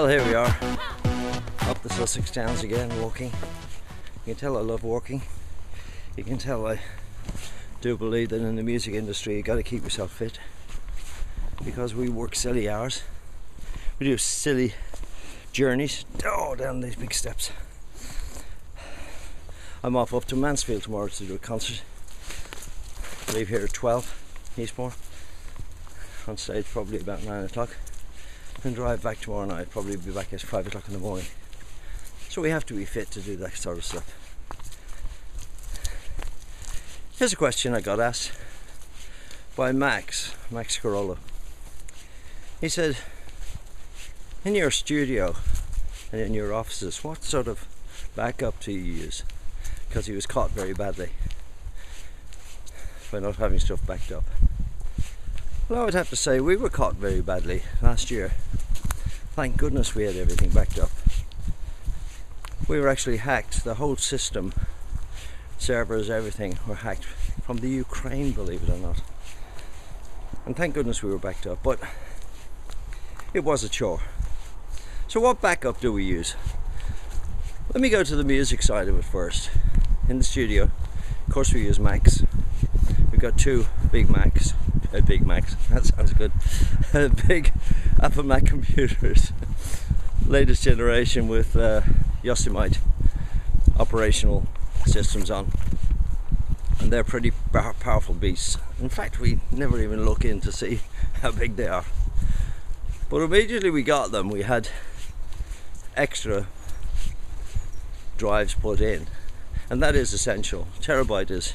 Well, here we are, up the Sussex Downs again, walking. You can tell I love walking. You can tell I do believe that in the music industry you got to keep yourself fit, because we work silly hours. We do silly journeys down these big steps. I'm off up to Mansfield tomorrow to do a concert. Leave here at 12, Eastbourne. On stage probably about 9 o'clock. And drive back tomorrow night, probably be back at 5 o'clock in the morning. So we have to be fit to do that sort of stuff. Here's a question I got asked by Max Carollo. He said, in your studio and in your offices, what sort of backup do you use? Because he was caught very badly by not having stuff backed up. Well, I would have to say we were caught very badly last year. Thank goodness we had everything backed up. We were actually hacked. The whole system, servers, everything were hacked from the Ukraine, believe it or not. And thank goodness we were backed up, but it was a chore. So what backup do we use? Let me go to the music side of it first. In the studio, of course, we use Macs. We've got two big Macs. Big Macs, that sounds good. Big Apple Mac computers, latest generation with Yosemite operational systems on, and they're pretty powerful beasts. In fact, we never even look in to see how big they are. But immediately we got them, we had extra drives put in, and that is essential. Terabyte is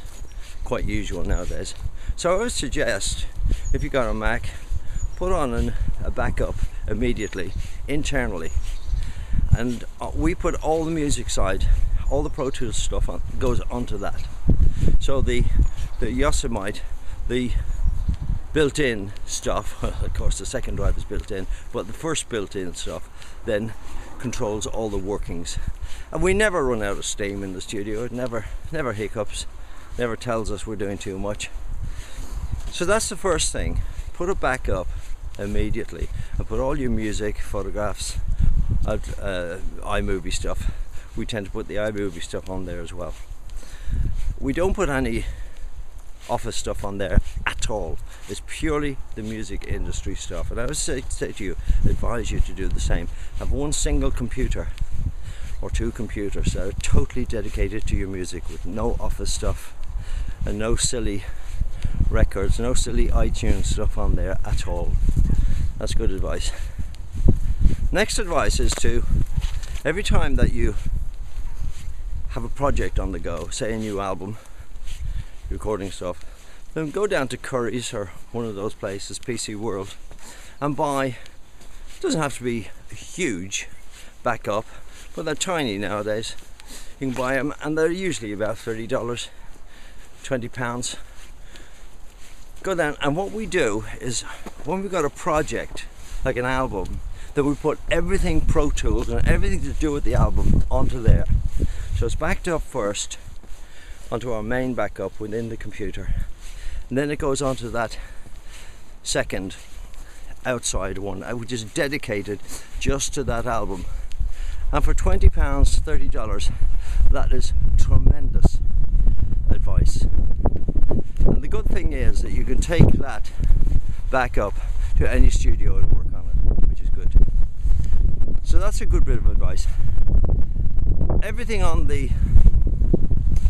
quite usual nowadays. So I would suggest, if you got a Mac, put on a backup immediately, internally. And we put all the music side, all the Pro Tools stuff goes onto that. So the Yosemite, the built-in stuff, of course the second drive is built in, but the first built-in stuff then controls all the workings. And we never run out of steam in the studio. It never hiccups, never tells us we're doing too much. So that's the first thing. Put a backup immediately and put all your music, photographs, iMovie stuff. We tend to put the iMovie stuff on there as well. We don't put any office stuff on there at all. It's purely the music industry stuff. And I would say to you, advise you to do the same. Have one single computer or two computers that are totally dedicated to your music, with no office stuff and no silly records, no silly iTunes stuff on there at all. That's good advice. Next advice is to, every time that you have a project on the go, say a new album, recording stuff, then go down to Curry's or one of those places, PC World, and buy, it doesn't have to be a huge backup, but they're tiny nowadays. You can buy them and they're usually about $30, £20. Go down, and what we do is, when we've got a project like an album, that we put everything Pro Tools and everything to do with the album onto there. So it's backed up first onto our main backup within the computer, and then it goes onto that second outside one, which is dedicated just to that album. And for £20, $30, that is tremendous advice. And the good thing is that you can take that back up to any studio and work on it, which is good. So that's a good bit of advice. Everything on the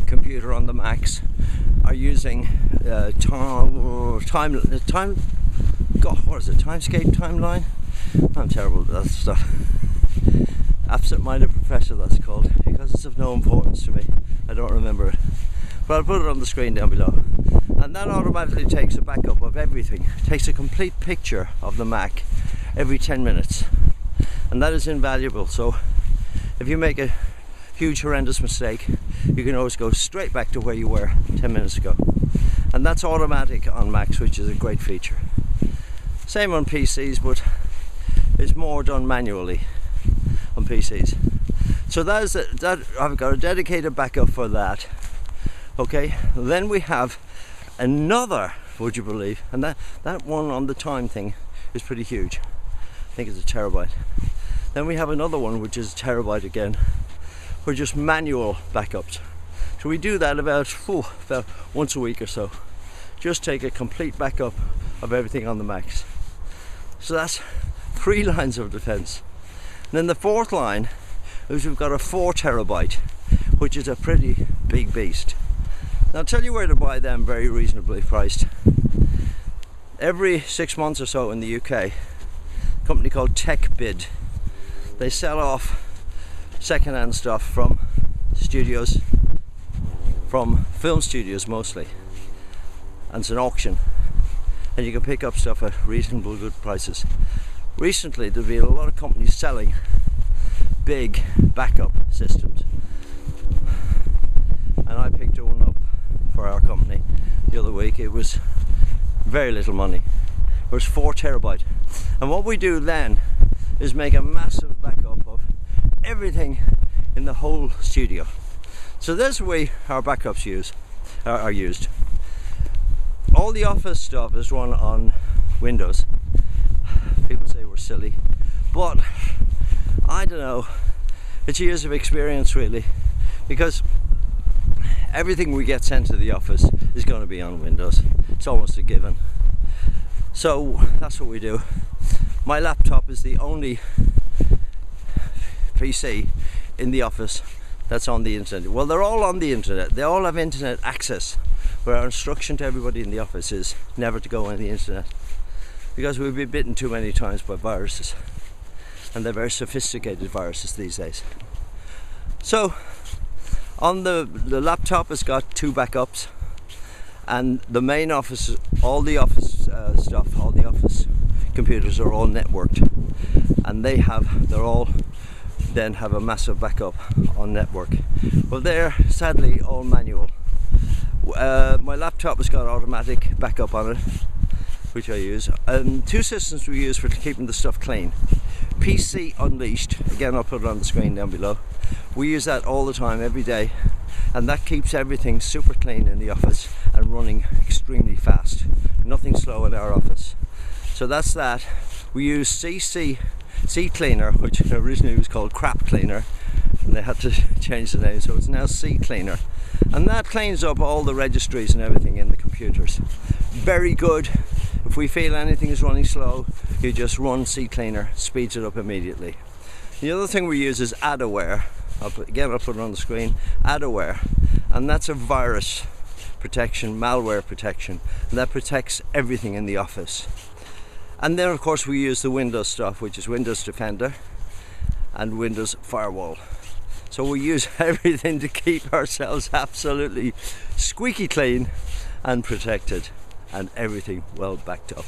computer, on the Macs, are using Timescape timeline? I'm terrible at that stuff. Absent-minded professor, that's called, because it's of no importance to me. I don't remember it. But I'll put it on the screen down below. And that automatically takes a backup of everything. It takes a complete picture of the Mac every 10 minutes. And that is invaluable. So if you make a huge, horrendous mistake, you can always go straight back to where you were 10 minutes ago. And that's automatic on Macs, which is a great feature. Same on PCs, but it's more done manually on PCs. So that I've got a dedicated backup for that. Okay, then we have another, would you believe, and that one on the time thing is pretty huge. I think it's a terabyte. Then we have another one which is a terabyte again, for just manual backups. So we do that about once a week or so. Just take a complete backup of everything on the Macs. So that's 3 lines of defense. And then the 4th line is we've got a 4 terabyte, which is a pretty big beast. Now I'll tell you where to buy them, very reasonably priced. Every 6 months or so in the UK, a company called TechBid, they sell off second-hand stuff from studios, from film studios mostly, and it's an auction, and you can pick up stuff at reasonable good prices. Recently there've been a lot of companies selling big backup systems, and I picked one up for our company the other week. It was very little money. It was 4 terabyte, and what we do then is make a massive backup of everything in the whole studio. So this way our backups are used. All the office stuff is run on Windows. People say we're silly, but I don't know, it's years of experience really, because everything we get sent to the office is going to be on Windows. It's almost a given. So that's what we do. My laptop is the only PC in the office that's on the internet. Well, they're all on the internet. They all have internet access, but our instruction to everybody in the office is never to go on the internet, because we've been bitten too many times by viruses, and they're very sophisticated viruses these days. So on the laptop has got 2 backups, and the main office, all the office stuff, all the office computers are all networked, and they're all then have a massive backup on network. Well, they're sadly all manual. My laptop has got automatic backup on it, which I use. 2 systems we use for keeping the stuff clean. PC Unleashed, again I'll put it on the screen down below. We use that all the time, every day, and that keeps everything super clean in the office and running extremely fast. Nothing slow in our office. So that's that. We use C Cleaner, which originally was called Crap Cleaner, and they had to change the name, so it's now C Cleaner. And that cleans up all the registries and everything in the computers. Very good. If we feel anything is running slow, you just run C Cleaner, speeds it up immediately. The other thing we use is Adaware. I'll put it on the screen. Adaware, and that's a virus protection, malware protection, and that protects everything in the office. And then of course we use the Windows stuff, which is Windows Defender and Windows Firewall. So we use everything to keep ourselves absolutely squeaky clean and protected, and everything well backed up.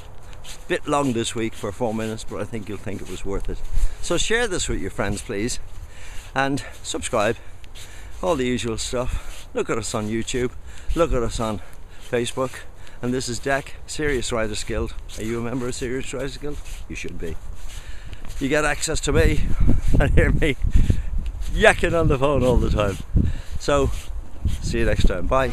Bit long this week for 4 minutes, but I think you'll think it was worth it. So share this with your friends please, and subscribe, all the usual stuff. Look at us on YouTube, look at us on Facebook. And this is Deck, Serious Writers Guild. Are you a member of Serious Writers Guild? You should be. You get access to me and hear me yakking on the phone all the time. So, see you next time. Bye.